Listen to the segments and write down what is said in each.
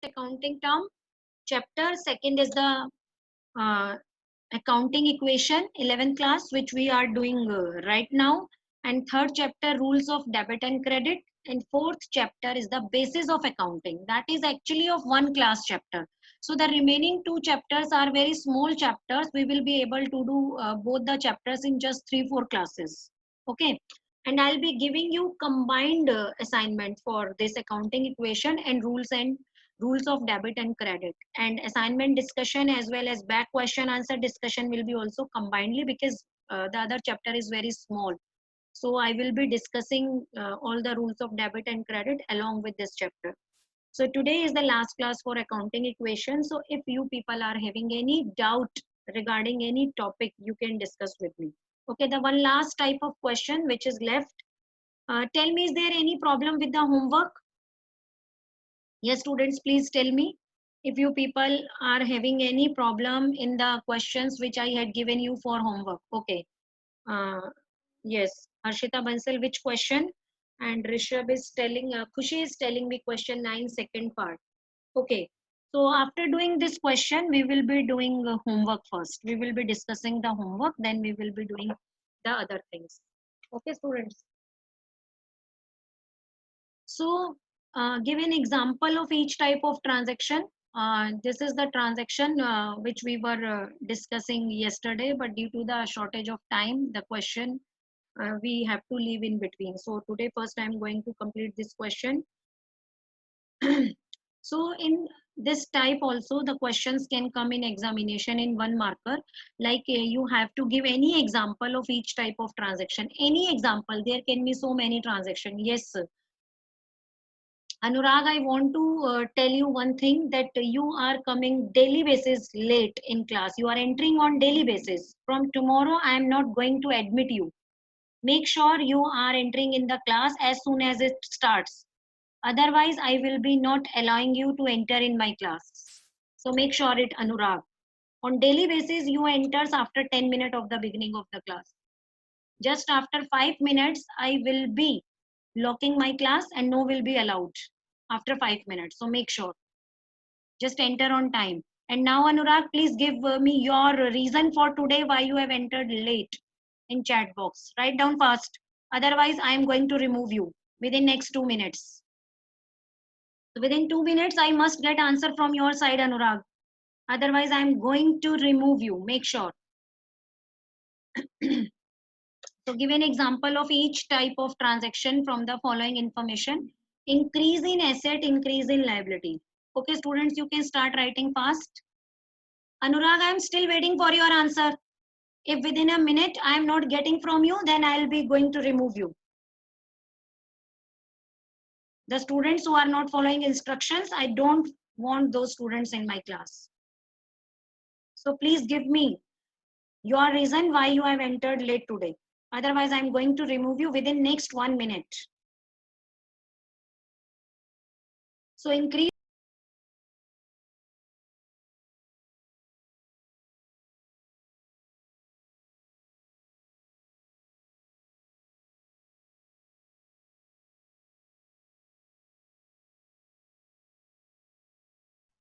accounting term chapter. Second is the uh, accounting equation 11th class, which we are doing right now. And third chapter, rules of debit and credit. And fourth chapter is the basis of accounting. That is actually of one class chapter. So the remaining two chapters are very small chapters. We will be able to do both the chapters in just 3-4 classes. Okay. And I'll be giving you combined assignment for this accounting equation and rules of debit and credit, and assignment discussion as well as back question answer discussion will be also combinedly, because the other chapter is very small. So I will be discussing all the rules of debit and credit along with this chapter. So today is the last class for accounting equation. So if you people are having any doubt regarding any topic, you can discuss with me. Okay, the one last type of question which is left. Tell me, is there any problem with the homework? Yes, students, please tell me if you people are having any problem in the questions which I had given you for homework. Okay. Uh, yes, Harshita Bansal, which question? And Rishabh is telling, Khushi is telling me question 9, second part. Okay. So after doing this question, we will be doing homework first. We will be discussing the homework, then we will be doing the other things. Okay, students. So give an example of each type of transaction. This is the transaction which we were discussing yesterday, but due to the shortage of time, the question we have to leave in between. So today first I'm going to complete this question. So in this type also, the questions can come in examination in one marker. Like you have to give any example of each type of transaction. Any example, there can be so many transactions. Yes, sir. Anurag, I want to tell you one thing, that you are coming daily basis late in class. You are entering on daily basis. From tomorrow, I am not going to admit you. Make sure you are entering in the class as soon as it starts. Otherwise, I will be not allowing you to enter in my class. So make sure it, Anurag. On daily basis, you enters after 10 minutes of the beginning of the class. Just after 5 minutes, I will be locking my class and no will be allowed after 5 minutes. So make sure. Just enter on time. And now, Anurag, please give me your reason for today why you have entered late in chat box. Write down fast. Otherwise, I am going to remove you within next 2 minutes. So within 2 minutes, I must get answer from your side, Anurag. Otherwise, I am going to remove you. Make sure. So give an example of each type of transaction from the following information. Increase in asset, increase in liability. Okay, students, you can start writing fast. Anurag, I am still waiting for your answer. If within a minute I am not getting from you, then I will be going to remove you. The students who are not following instructions, I don't want those students in my class. So please give me your reason why you have entered late today. Otherwise, I am going to remove you within next 1 minute. So increase.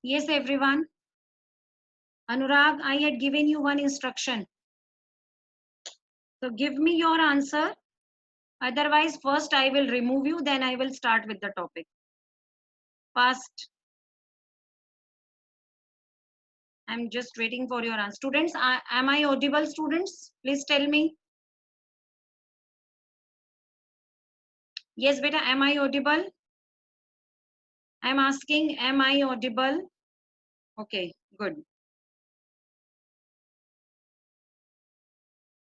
Yes, everyone. Anurag, I had given you one instruction. So give me your answer. Otherwise, first I will remove you, then I will start with the topic. Fast. I'm just waiting for your answer. Students, am I audible, students? Please tell me. Yes, beta, am I audible? I'm asking, am I audible? Okay, good.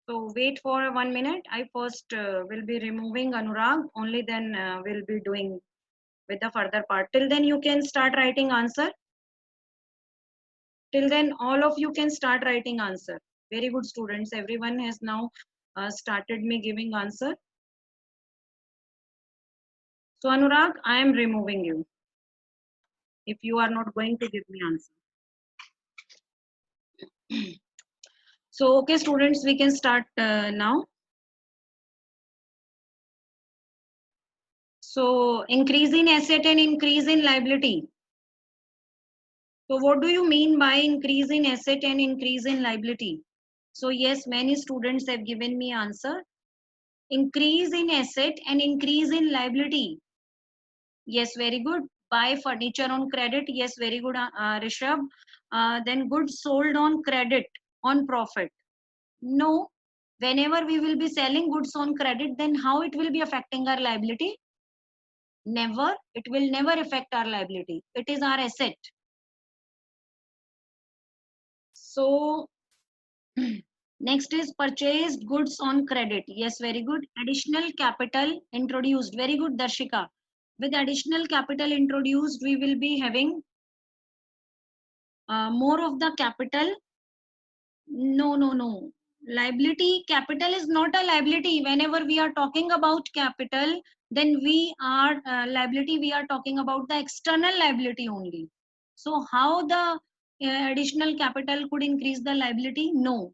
So wait for 1 minute. I first will be removing Anurag. Only then we'll be doing with the further part. Till then you can start writing answer. Till then all of you can start writing answer. Very good, students. Everyone has now started me giving answer. So Anurag, I am removing you if you are not going to give me answer. So okay, students, we can start now. So increase in asset and increase in liability. So what do you mean by increase in asset and increase in liability? So yes, many students have given me answer. Increase in asset and increase in liability. Yes, very good. Buy furniture on credit. Yes, very good, Rishabh. Then goods sold on credit, on profit. No, whenever we will be selling goods on credit, then how it will be affecting our liability? Never. It will never affect our liability. It is our asset. So next is purchased goods on credit. Yes, very good. Additional capital introduced. Very good, Darshika. With additional capital introduced, we will be having more of the capital. No, no, no. Liability, capital is not a liability. Whenever we are talking about capital, then we are liability, we are talking about the external liability only. So how the additional capital could increase the liability? No.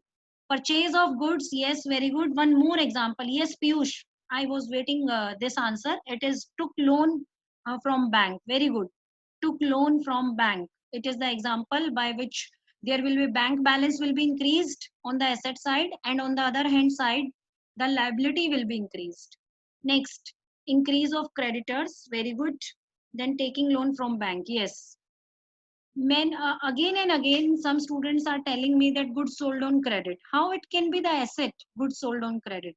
Purchase of goods, yes, very good. One more example. Yes, Piyush, I was waiting this answer. It is took loan from bank. Very good. Took loan from bank. It is the example by which there will be bank balance will be increased on the asset side, and on the other hand side the liability will be increased. Next, increase of creditors. Very good. Then taking loan from bank. Yes, men, again and again some students are telling me that goods sold on credit, how it can be the asset goods sold on credit?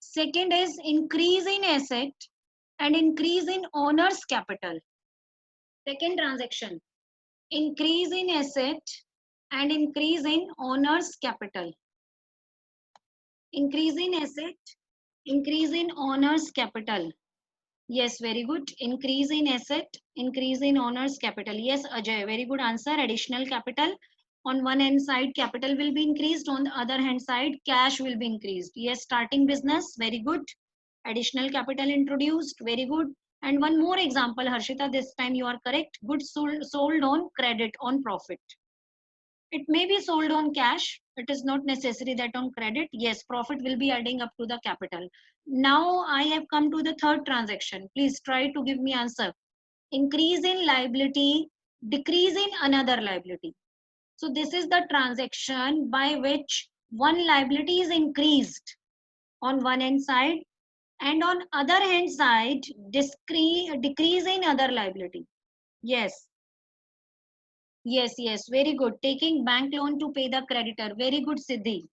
Second is increase in asset and increase in owner's capital. Second transaction, increase in asset and increase in owner's capital. Increase in asset, increase in owner's capital. Yes, very good. Increase in asset, increase in owner's capital. Yes, Ajay, very good answer. Additional capital. On one hand side, capital will be increased. On the other hand side, cash will be increased. Yes, starting business. Very good. Additional capital introduced. Very good. And one more example, Harshita, this time you are correct. Goods sold on credit, on profit. It may be sold on cash. It is not necessary that on credit. Yes, profit will be adding up to the capital. Now I have come to the third transaction. Please try to give me answer. Increase in liability, decrease in another liability. So this is the transaction by which one liability is increased on one hand side, and on other hand side decrease in other liability. Yes. Yes, yes, very good. Taking bank loan to pay the creditor. Very good, Siddhi.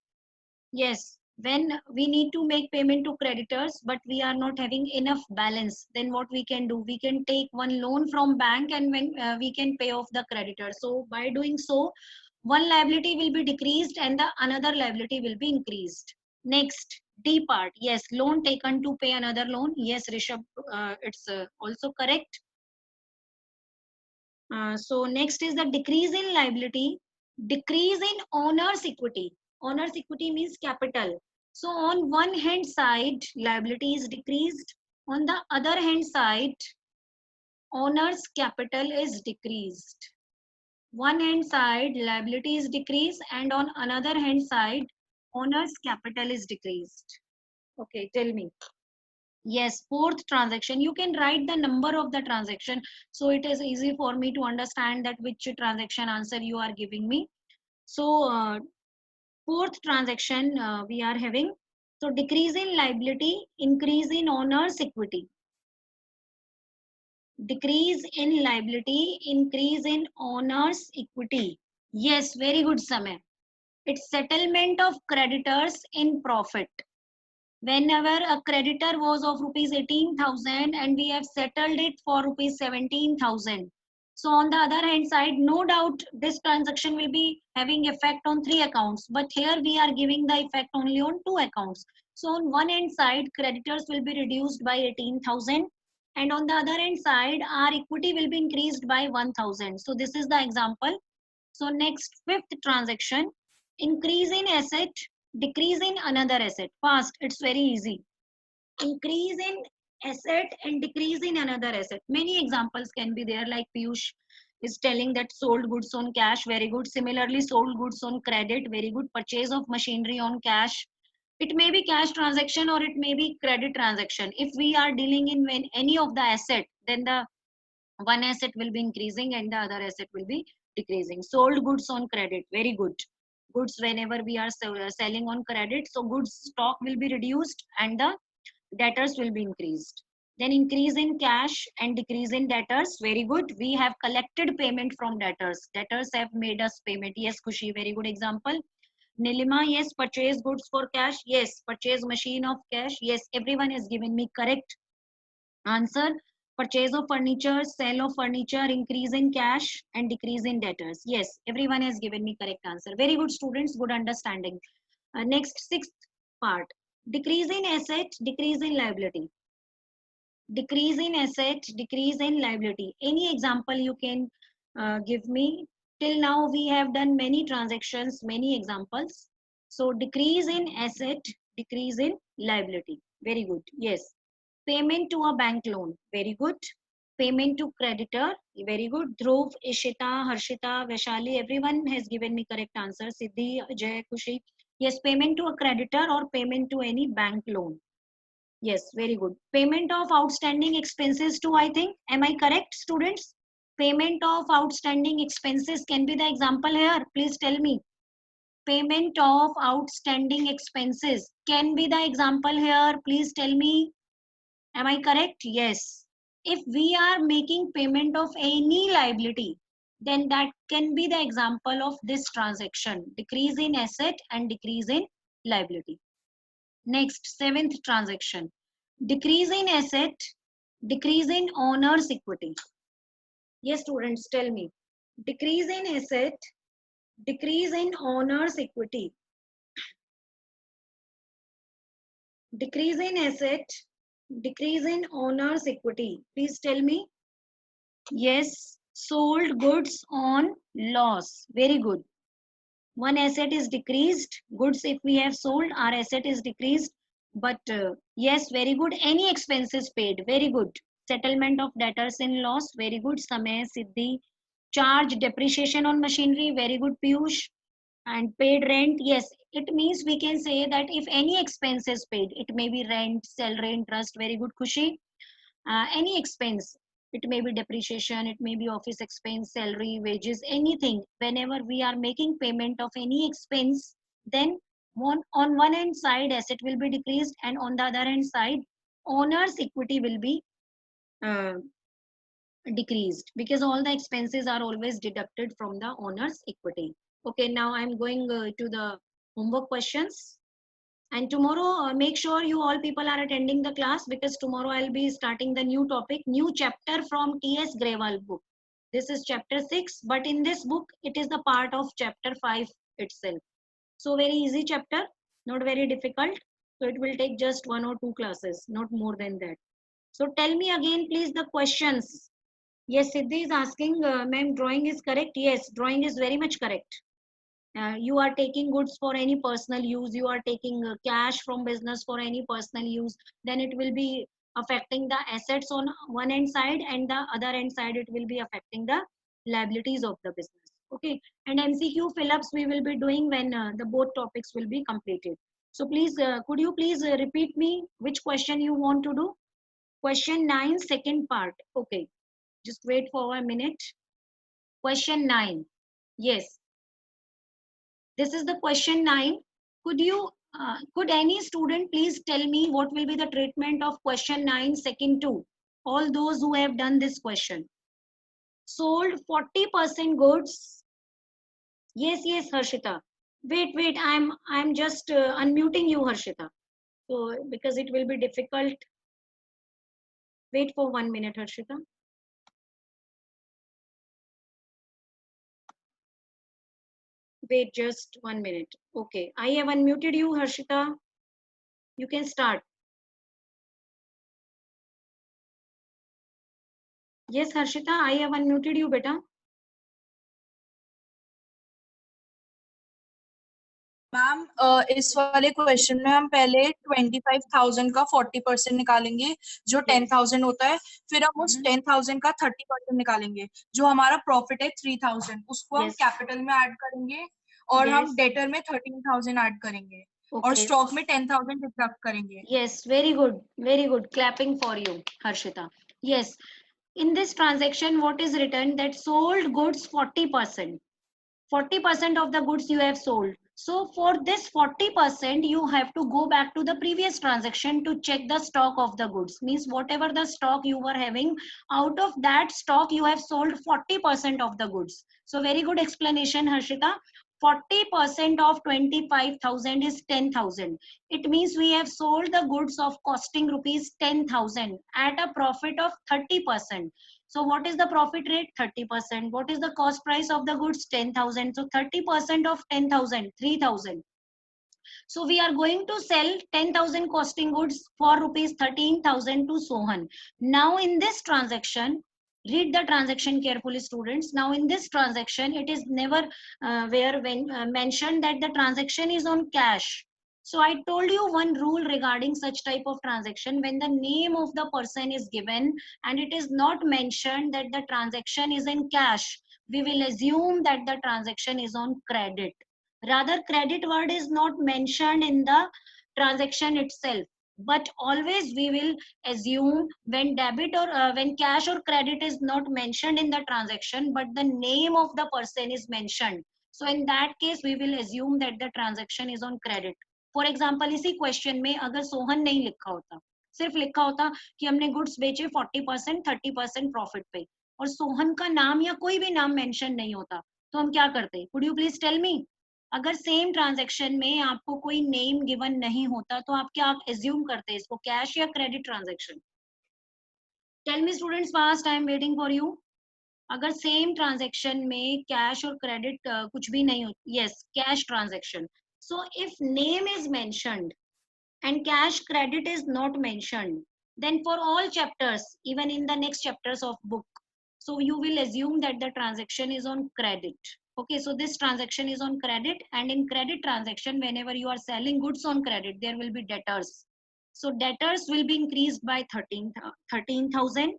Yes, when we need to make payment to creditors, but we are not having enough balance, then what we can do? We can take one loan from bank, and when we can pay off the creditor. So by doing so, one liability will be decreased and the another liability will be increased. Next, D part. Yes, loan taken to pay another loan. Yes, Rishabh, it's also correct. So next is the decrease in liability, decrease in owner's equity. Owner's equity means capital. So on one hand side, liability is decreased. On the other hand side, owner's capital is decreased. One hand side, liability is decreased, and on another hand side, owner's capital is decreased. Okay, tell me. Yes, fourth transaction. You can write the number of the transaction, so it is easy for me to understand that which transaction answer you are giving me. So fourth transaction we are having. So decrease in liability, increase in owner's equity. Decrease in liability, increase in owner's equity. Yes, very good, Samay. It's settlement of creditors in profit. Whenever a creditor was of rupees 18,000 and we have settled it for rupees 17,000. So on the other hand side, no doubt this transaction will be having effect on 3 accounts, but here we are giving the effect only on 2 accounts. So on one hand side, creditors will be reduced by 18,000, and on the other hand side, our equity will be increased by 1,000. So this is the example. So next, fifth transaction, increase in asset, decrease in another asset. Fast, it's very easy. Increase in asset and decrease in another asset. Many examples can be there, like Piyush is telling that sold goods on cash. Very good. Similarly, sold goods on credit. Very good. Purchase of machinery on cash. It may be cash transaction or it may be credit transaction. If we are dealing in any of the asset, then the one asset will be increasing and the other asset will be decreasing. Sold goods on credit, very good. Goods whenever we are selling on credit, so goods stock will be reduced and the debtors will be increased. Then increase in cash and decrease in debtors, very good. We have collected payment from debtors. Debtors have made us payment. Yes, Kushi, very good example. Nilima, yes, purchase goods for cash. Yes, purchase machine of cash. Yes, everyone has given me correct answer. Purchase of furniture, sale of furniture, increase in cash and decrease in debtors. Yes, everyone has given me correct answer. Very good students, good understanding. Next, sixth part. Decrease in asset, decrease in liability. Decrease in asset, decrease in liability. Any example you can give me? Till now we have done many transactions, many examples. So decrease in asset, decrease in liability. Very good. Yes. Payment to a bank loan. Very good. Payment to creditor. Very good. Dhruv, Ishita, Harshita, Vaishali, everyone has given me correct answer. Siddhi, Jay, Kushi. Yes, payment to a creditor or payment to any bank loan. Yes, very good. Payment of outstanding expenses too, I think. Am I correct, students? Payment of outstanding expenses can be the example here. Please tell me. Payment of outstanding expenses can be the example here. Please tell me. Am I correct? Yes. If we are making payment of any liability, then that can be the example of this transaction. Decrease in asset and decrease in liability. Next, seventh transaction. Decrease in asset, decrease in owner's equity. Yes, students, tell me. Decrease in asset, decrease in owner's equity. Decrease in asset, decrease in owner's equity. Please tell me. Yes, sold goods on loss. Very good. One asset is decreased. Goods, if we have sold, our asset is decreased. But yes, very good. Any expenses paid. Very good. Settlement of debtors in loss. Very good. Samay, Siddhi. Charge depreciation on machinery. Very good, Piyush. And paid rent. Yes, it means we can say that if any expense is paid, it may be rent, salary, interest. Very good, Kushi. Any expense, it may be depreciation, it may be office expense, salary, wages, anything. Whenever we are making payment of any expense, then on one hand side asset will be decreased and on the other hand side owner's equity will be uh, decreased, because all the expenses are always deducted from the owner's equity. Okay, now I'm going to the homework questions. And tomorrow, make sure you all people are attending the class, because tomorrow I'll be starting the new topic, new chapter from T.S. Grewal book. This is chapter 6, but in this book, it is the part of chapter 5 itself. So very easy chapter, not very difficult. So it will take just 1 or 2 classes, not more than that. So tell me again, please, the questions. Yes, Siddhi is asking, ma'am, drawing is correct? Yes, drawing is very much correct. You are taking goods for any personal use, you are taking cash from business for any personal use, then it will be affecting the assets on one end side, and the other end side it will be affecting the liabilities of the business. Okay, and MCQ fill-ups we will be doing when the both topics will be completed. So please, could you please repeat me which question you want to do? Question 9, second part. Okay, just wait for a minute. Question 9. Yes, this is the question 9. Could any student please tell me what will be the treatment of question 9 second 2? All those who have done this question. Sold 40% goods. Yes, yes, Harshita. Wait, I'm just unmuting you, Harshita. So because it will be difficult. Wait for 1 minute, Harshita. Wait just 1 minute. Okay, I have unmuted you, Harshita. You can start. Yes, Harshita, I have unmuted you, beta. Ma'am इस वाले question में हम पहले 25,000 का 40% निकालेंगे जो 10,000 होता है, फिर हम उस 10,000 का 30% निकालेंगे जो हमारा प्रॉफिट है 3,000, उसको हम कैपिटल में ऐड करेंगे और हम डेटर में 13,000 ऐड करेंगे और स्टॉक में 10,000 डिडक्ट करेंगे. Yes, very good, very good. Clapping for you, Harshita. Yes, in this transaction, what is written that sold goods 40%. 40% of the goods you have sold. So for this 40%, you have to go back to the previous transaction to check the stock of the goods. Means whatever the stock you were having, out of that stock you have sold 40% of the goods. So very good explanation, Harshita. 40% of 25,000 is 10,000. It means we have sold the goods of costing rupees 10,000 at a profit of 30%. So what is the profit rate? 30%. What is the cost price of the goods? 10,000. So 30% of 10,000, 3,000. So we are going to sell 10,000 costing goods for rupees 13,000 to Sohan. Now in this transaction, read the transaction carefully, students. Now in this transaction, it is never mentioned that the transaction is on cash. So I told you one rule regarding such type of transaction. When the name of the person is given and it is not mentioned that the transaction is in cash, we will assume that the transaction is on credit. Rather, credit word is not mentioned in the transaction itself, but always we will assume when debit or when cash or credit is not mentioned in the transaction, but the name of the person is mentioned. So in that case, we will assume that the transaction is on credit. For example इसी question में अगर सोहन नहीं लिखा होता, सिर्फ लिखा होता कि हमने गुड्स बेचे 40%, 30% प्रॉफिट पे, और सोहन का नाम या कोई भी नाम मेंशन नहीं होता, तो हम क्या करते? Could you please tell me? अगर सेम ट्रांजैक्शन में आपको कोई नेम गिवन नहीं होता तो आप क्या एज्यूम करते हैं, इसको कैश या credit transaction? Tell me students fast, I am waiting for you. अगर सेम ट्रांजैक्शन में कैश और क्रेडिट कुछ भी नहीं हो, yes cash transaction. So if name is mentioned and cash credit is not mentioned, then for all chapters, even in the next chapters of book, so you will assume that the transaction is on credit. Okay, so this transaction is on credit, and in credit transaction, whenever you are selling goods on credit, there will be debtors. So debtors will be increased by 13,000.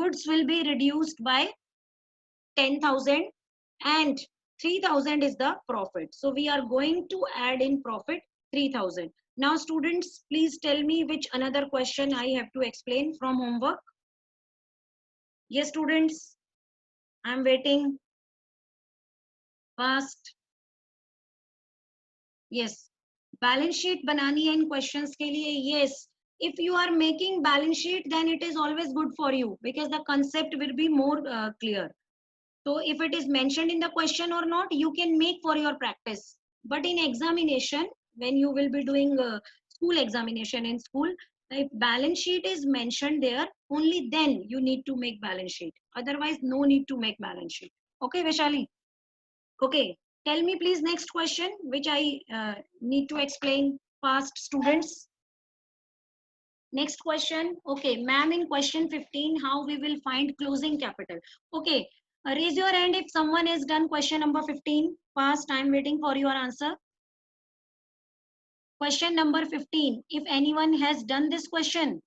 Goods will be reduced by 10,000, and 3,000 is the profit. So we are going to add in profit 3,000. Now students, please tell me which another question I have to explain from homework. Yes students, I am waiting. Fast. Yes, balance sheet banani hai in questions ke liye. Yes, if you are making balance sheet, then it is always good for you because the concept will be more clear. So if it is mentioned in the question or not, you can make for your practice. But in examination, when you will be doing school examination in school, if balance sheet is mentioned there, only then you need to make balance sheet. Otherwise, no need to make balance sheet. Okay, Vaishali? Okay, tell me please next question, which I need to explain fast, students. Next question. Okay, ma'am, in question 15, how we will find closing capital. Okay, raise your hand if someone has done question number 15. Fast, I am waiting for your answer. Question number 15. If anyone has done this question.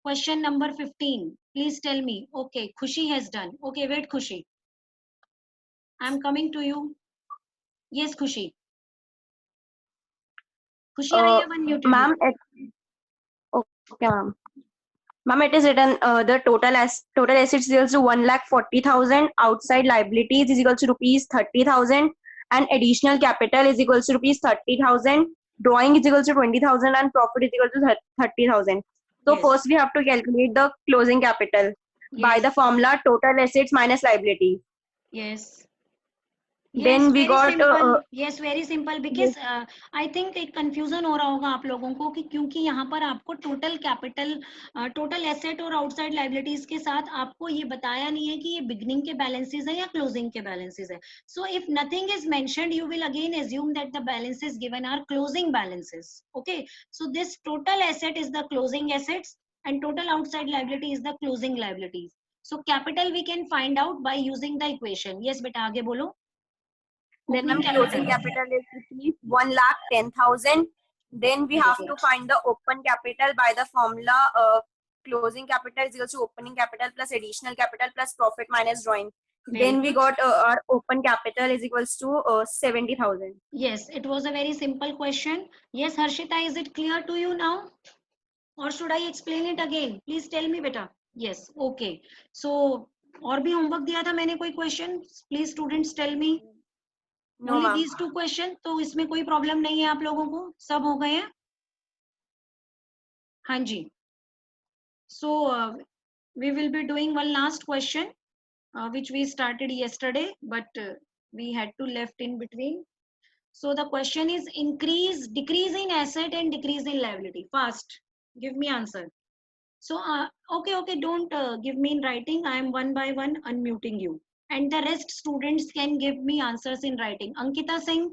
Question number 15. Please tell me. Okay, Khushi has done. Okay, wait, Khushi. I am coming to you. Yes, Khushi. Khushi, I have unmuted you. Ma'am, okay, ma'am. Ma'am, it is written the total assets is equal to 1,40,000, outside liabilities is equal to rupees 30,000, and additional capital is equal to rupees 30,000. Drawing is equal to 20,000, and profit is equal to 30,000. So Yes. first we have to calculate the closing capital by Yes. the formula total assets minus liability. Yes. Then yes, we very got simple. Yes, very simple because yes. I think एक confusion हो रहा होगा आप लोगों को कि क्योंकि यहाँ पर आपको total capital, total asset और outside liabilities के साथ आपको ये बताया नहीं है कि ये beginning के balances है या closing के balances है. So if nothing is mentioned, you will again assume that the balances given are closing balances. Okay, so this total asset is the closing assets and total outside liability is the closing liabilities. So capital we can find out by using the equation. Yes, beta आगे बोलो. Then ma'am, closing capital is rupees 1,10,000. Then we have to find the open capital by the formula closing capital is equal to opening capital plus additional capital plus profit minus drawing. Then we got our open capital is equals to 70,000. Yes, it was a very simple question. Yes, Harshita, is it clear to you now? Or should I explain it again? Please tell me, beta. Yes, okay. So और भी homework दिया था मैंने, कोई question? Please students tell me. No, only ma'am. These 2 question. तो इसमें कोई problem नहीं है आप लोगों को? सब हो गए हैं? हाँ जी. So we will be doing one last question which we started yesterday, but we had to left in between. So the question is decrease in asset and decrease in liability. Fast, give me answer. So okay, don't give me in writing. I am one by one unmuting you, and the rest students can give me answers in writing. Ankita Singh,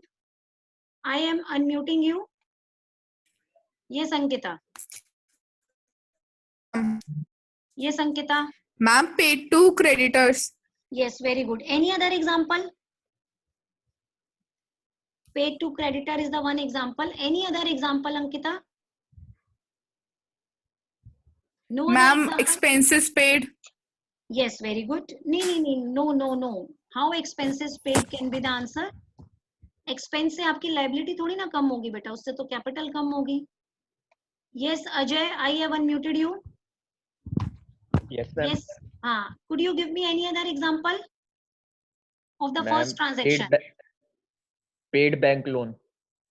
I am unmuting you. Yes, Ankita. Yes, Ankita. Ma'am, paid to creditors. Yes, very good. Any other example? Paid to creditor is the one example. Any other example, Ankita? No other Ma'am, example? expenses paid. Yes, very good. No. How expenses paid can be the answer? Expense से आपकी liability थोड़ी ना कम होगी बेटा, उससे तो capital कम होगी. Yes, Ajay, I have unmuted you. Yes, ma'am. Yes. Could you give me any other example of the Ma'am, first transaction? Paid bank loan.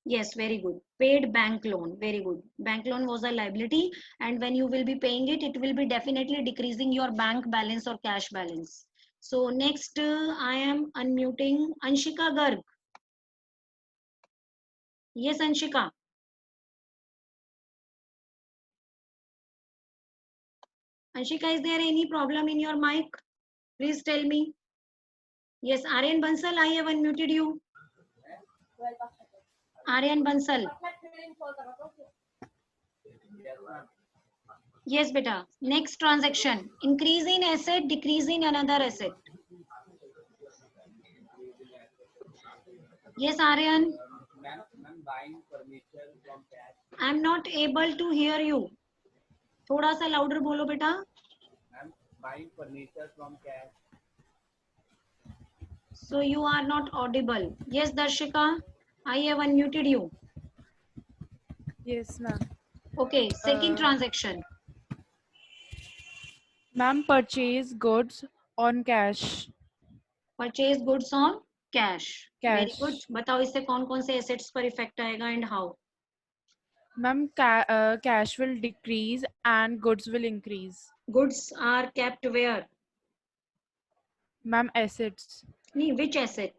Yes, very good. Paid bank loan. Very good. Bank loan was a liability, and when you will be paying it, it will be definitely decreasing your bank balance or cash balance. So next, I am unmuting Anshika Garg. Yes, Anshika. Anshika, is there any problem in your mic? Please tell me. Yes, Aryan Bansal, I have unmuted you. Aryan Bansal. Yes, beta. Next transaction. Increase in asset, decrease in another asset. Yes, Aryan. I'm not able to hear you. थोड़ा सा louder बोलो बेटा. Buying furniture from cash. So you are not audible. Yes, Darshika, I have unmuted you. Yes, ma'am. Okay, second transaction. Ma'am, purchase goods on cash. Purchase goods on cash. Very Cash. good. बताओ इससे कौन कौन से assets पर effect आएगा and how? Ma'am, cash will decrease and goods will increase. Goods are kept where? Ma'am, assets. Nee, which asset?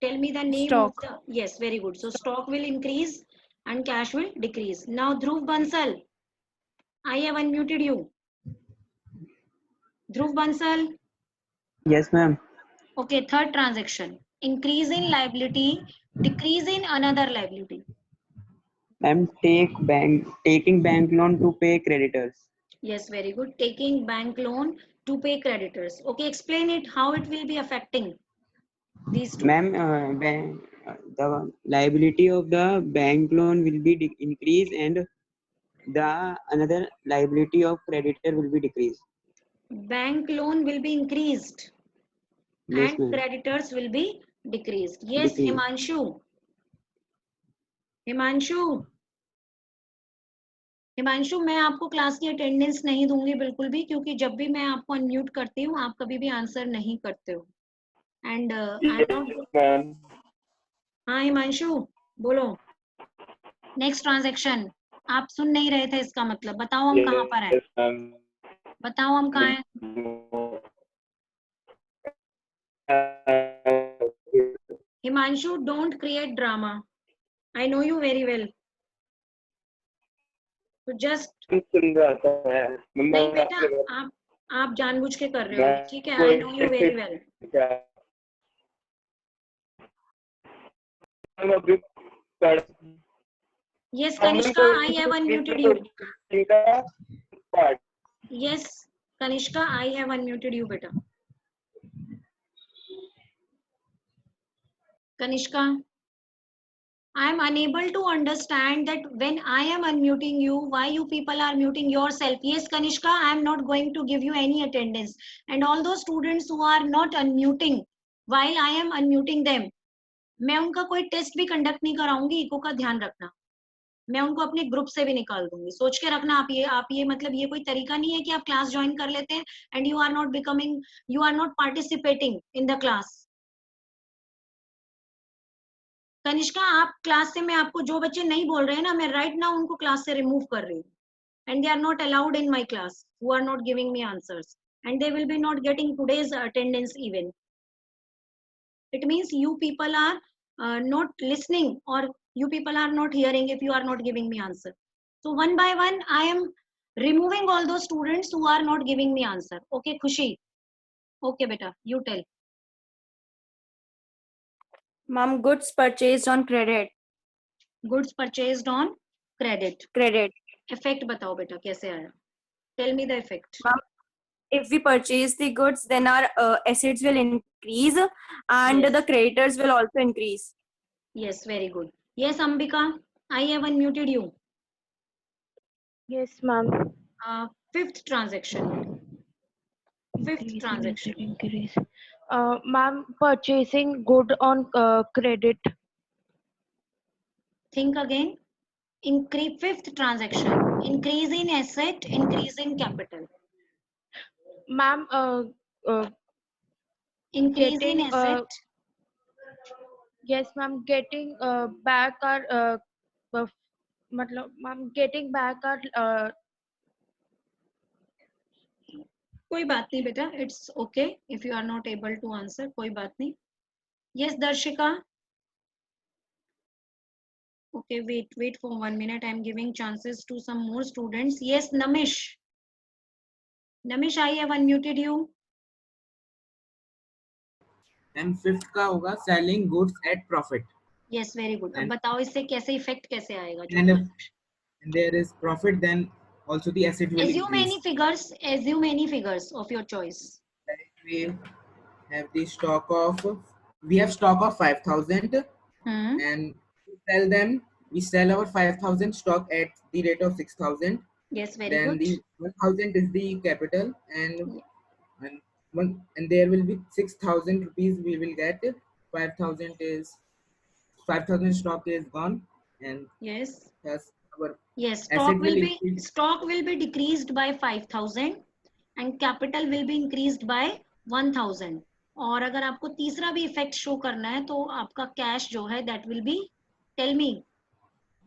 Tell me the name Stock. of the. Yes, very good. So stock will increase and cash will decrease. Now Dhruv Bansal, I have unmuted you. Dhruv Bansal. Yes, ma'am. Okay, third transaction. Increase in liability, decrease in another liability. Ma'am, taking bank loan to pay creditors. Yes, very good. Taking bank loan to pay creditors. Okay, explain it, how it will be affecting these two. Ma'am, the liability of the bank loan will be increased and the another liability of creditor will be decreased. Bank loan will be increased Yes, and ma'am. creditors will be decreased. Yes, Decreased. Himanshu. Himanshu, मैं आपको class की attendance नहीं दूंगी बिल्कुल भी, क्योंकि जब भी मैं आपको अनम्यूट करती हूँ आप कभी भी आंसर नहीं करते हो. And I am not. हाँ हिमांशु बोलो. Next transaction. आप सुन नहीं रहे थे, इसका मतलब बताओ हम कहाँ पर हैं. बताओ हम कहाँ हैं. Himanshu, don't create drama. I know you very well. तो जस्ट नहीं बेटा, आप जानबूझ के कर रहे हो. ठीक है, I know you very well. Yes, Kanishka, I have unmuted you. Yes, Kanishka, I have unmuted you, beta. Kanishka, I am unable to understand that when I am unmuting you, why you people are muting yourself. Yes, Kanishka, I am not going to give you any attendance. And all those students who are not unmuting while I am unmuting them, मैं उनका कोई test भी conduct नहीं कराऊंगी. Eco का ध्यान रखना. मैं उनको अपने ग्रुप से भी निकाल दूंगी. सोच के रखना आप ये मतलब ये कोई तरीका नहीं है कि आप क्लास ज्वाइन कर लेते हैं and you are not participating in the class. Kanishka, आप क्लास से, मैं आपको जो बच्चे नहीं बोल रहे हैं ना, मैं राइट नाउ उनको क्लास से रिमूव कर रही हूँ. And they are not allowed in my class who are not giving me answers, and they will be not getting today's attendance even. It means you people are not listening, or you people are not hearing if you are not giving me answer. So one by one I am removing all those students who are not giving me answer. Okay Khushi? Okay beta, you tell. Ma'am, goods purchased on credit. Goods purchased on credit. Credit. Effect बताओ बेटा कैसे आया? Tell me the effect. Ma'am, if we purchase the goods, then our assets will increase and Yes. the creditors will also increase. Yes, very good. Yes, Ambika, I have unmuted you. Yes, ma'am. Fifth transaction. Fifth transaction. Increase. Ma'am, purchasing good on credit. Think again. Fifth transaction. Increase in asset, increase in capital. Ma'am, Increase in getting asset. yes, ma'am, getting back our मतलब ma'am, getting back our कोई बात नहीं बेटा. It's okay if you are not able to answer. कोई बात नहीं. Yes, Darshika. Okay, wait for 1 minute. I'm giving chances to some more students. Yes, Namish. Namish, I have unmuted you. And fifth का होगा selling goods at profit. Yes, very good. अब बताओ इससे कैसे effect कैसे आएगा? And if there is profit, then also the asset will Assume increase. any figures of your choice. Like we have the stock of, we have stock of 5,000 and we sell our 5,000 stock at the rate of 6,000. Yes, very Then good. the 1,000 is the capital, and there will be 6,000 rupees we will get. 5,000 stock is gone, and Yes. thus our Yes, asset will increase. stock will be decreased by 5,000 and capital will be increased by 1,000. और अगर आपको तीसरा भी effect show करना है तो आपका cash जो है that will be, tell me,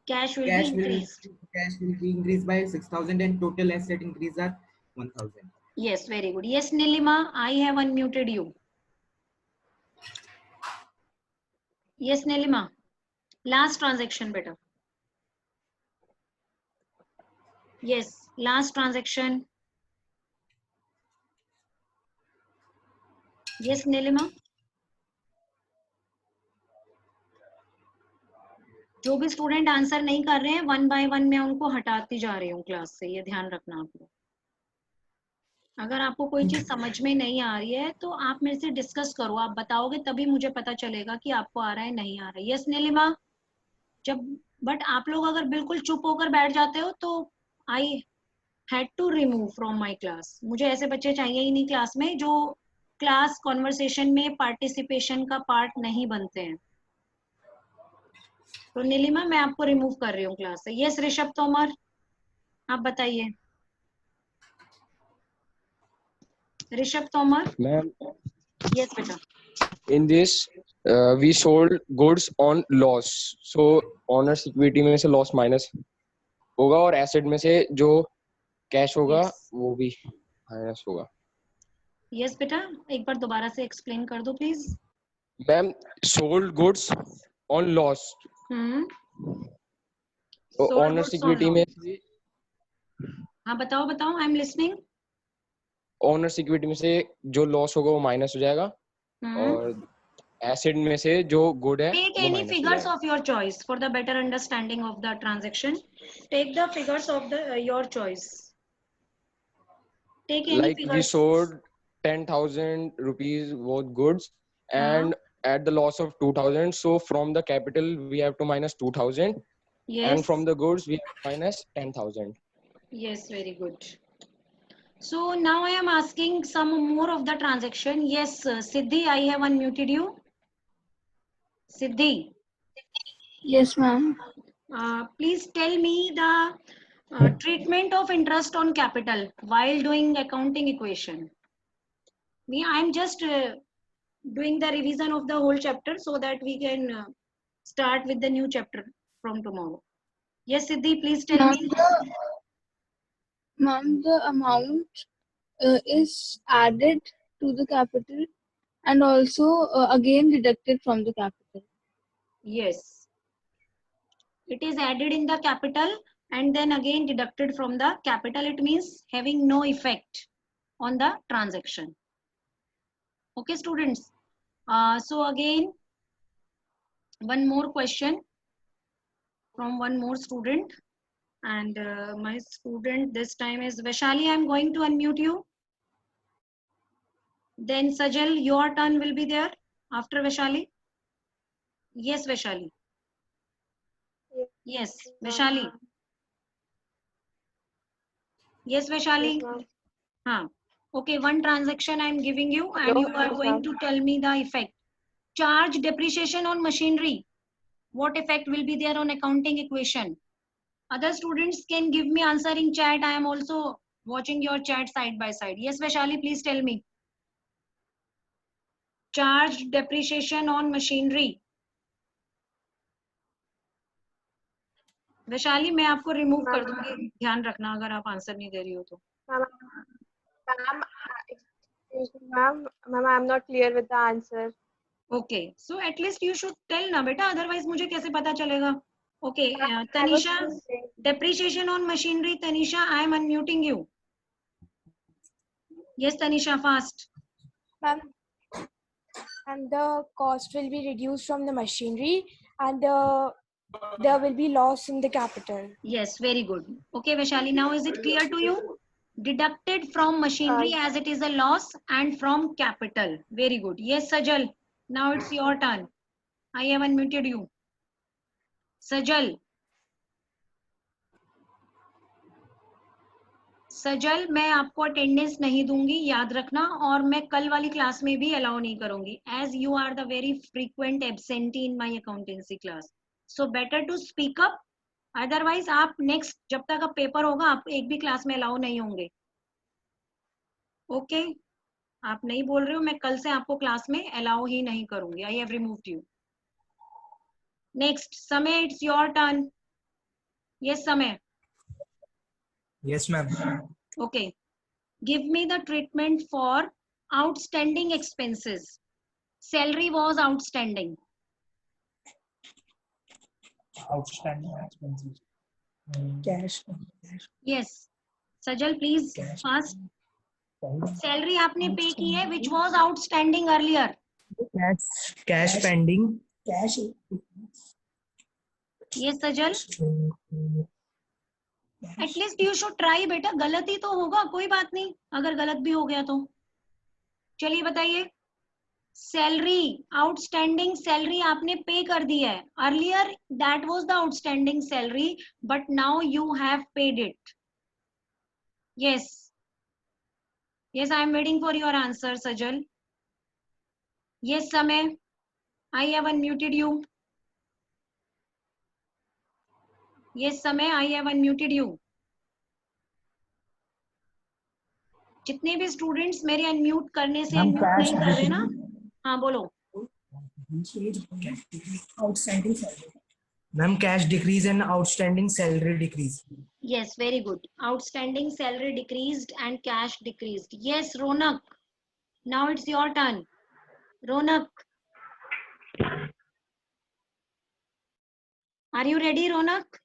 cash will be increased. Cash will be increased by 6,000 and total asset increase are 1,000. Yes, very good. Yes, Nilima, I have unmuted you. Yes, Nilima. Last transaction beta. Yes, last transaction. Yes, Nilima. जो भी student answer नहीं कर रहे हैं one by one मैं उनको हटाती जा रही हूँ क्लास से, ये ध्यान रखना आप लोग. अगर आपको कोई चीज समझ में नहीं आ रही है तो आप मेरे से डिस्कस करो, आप बताओगे तभी मुझे पता चलेगा कि आपको आ रहा है नहीं आ रहा है. यस नीलिमा. जब बट आप लोग अगर बिल्कुल चुप होकर बैठ जाते हो तो I had to remove from my class. मुझे ऐसे बच्चे चाहिए ही नहीं क्लास में जो क्लास कॉन्वर्सेशन में पार्टिसिपेशन का पार्ट नहीं बनते हैं. तो नीलिमा मैं आपको रिमूव कर रही हूँ क्लास से. यस ऋषभ तोमर, आप बताइए. ऋषभ तोमर. Ma'am, यस बेटा. in this we sold goods on loss. So owners equity में से loss minus होगा और asset में से जो cash होगा वो भी minus होगा. यस बेटा, एक बार दोबारा से एक्सप्लेन कर दो please. Ma'am, sold goods on loss. तो owners equity में से, हाँ बताओ बताओ, I am listening. owners equity में से जो loss होगा वो minus हो जाएगा और asset में से जो good है Take वो any minus हो figures जाएगा. of your choice for the better understanding of the transaction. Take the figures of the your choice. Take any Like figures. we sold 10,000 rupees worth goods and at the loss of 2,000. So from the capital we have to minus 2,000. Yes. And from the goods we have to minus 10,000. Yes, very good. So now I am asking some more of the transaction. Yes, Siddhi, I have unmuted you. Siddhi. Yes, ma'am. Please tell me the treatment of interest on capital while doing accounting equation. I'm just doing the revision of the whole chapter so that we can start with the new chapter from tomorrow. Yes, Siddhi, please tell me. Ma'am, the amount is added to the capital and also again deducted from the capital. Yes. It is added in the capital and then again deducted from the capital. It means having no effect on the transaction. Okay, students. So again, one more question from one more student. And my student this time is Vaishali. I'm going to unmute you. Then Sajal, your turn will be there after Vaishali. Yes, Vaishali. Yes, Vaishali. Yes, Vaishali. Huh. Okay, one transaction I'm giving you and you are going to tell me the effect. Charge depreciation on machinery. What effect will be there on accounting equation? Other students can give me answer in chat. I am also watching your chat side by side. Yes, Vaishali, please tell me. Charge depreciation on machinery. Vaishali मैं आपको remove कर दूंगी, ध्यान रखना अगर आप answer नहीं दे रही हो तो. Ma'am, I'm not clear with the answer. Okay, so at least you should tell ना बेटा, otherwise मुझे कैसे पता चलेगा? Okay, Tanisha, depreciation on machinery. Tanisha, I am unmuting you. Yes, Tanisha, fast. Ma'am, and the cost will be reduced from the machinery and there will be loss in the capital. Yes, very good. Okay, Vaishali, now is it clear to you? Deducted from machinery as it is a loss and from capital. Very good. Yes, Sajal, now it's your turn. I have unmuted you. Sajal. सजल, मैं आपको attendance नहीं दूंगी, याद रखना, और मैं कल वाली क्लास में भी अलाउ नहीं करूंगी, as you are the very frequent absentee in my accountancy class. So better to speak up, otherwise आप नेक्स्ट जब तक अब पेपर होगा आप एक भी क्लास में अलाउ नहीं होंगे. ओके, आप नहीं बोल रहे हो, मैं कल से आपको क्लास में अलाउ ही नहीं करूंगी. I have removed you. Next समय, इट्स योर टर्न. यस समय. Yes, ma'am. Okay. Give me the treatment for outstanding expenses. Salary was outstanding. Outstanding expenses. Cash. Yes. Sajal, please fast. Salary आपने पे की है, which was outstanding earlier. Cash pending. Cash. Yes, Sajal. At least you should try बेटा, गलती तो होगा, कोई बात नहीं अगर गलत भी हो गया तो. चलिए बताइए. सैलरी, आउटस्टैंडिंग सैलरी आपने पे कर दी है. Earlier that was the outstanding salary, but now you have paid it. Yes yes, I am waiting for your answer Sajal. Yes Samay, I have unmuted you. Yes Samay, I have unmuted you. जितने भी students मेरे unmute करने से unmute नहीं कर रहे ना, हाँ बोलो. Outstanding salary. Ma'am, cash decrease and outstanding salary decrease. Yes, very good. Outstanding salary decreased and cash decreased. Yes, Ronak. Now it's your turn. Ronak. Are you ready, Ronak?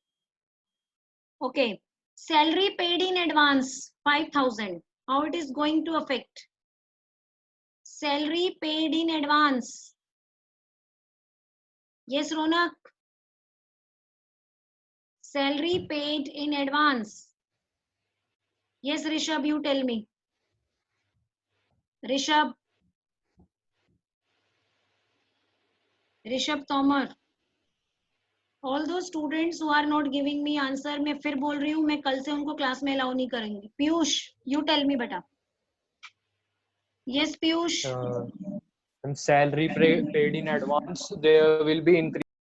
Okay. Salary paid in advance, 5,000. How it is going to affect? Salary paid in advance. Yes, Ronak. Salary paid in advance. Yes, Rishabh, you tell me. Rishabh. Rishabh Tomar. All those students who are not giving me answer, मैं फिर बोल रही हूँ, मैं कल से उनको class में अलाउ नहीं करेंगी. पीयूष, you tell me बेटा. Yes, Piyush. Salary paid in advance, there will be increase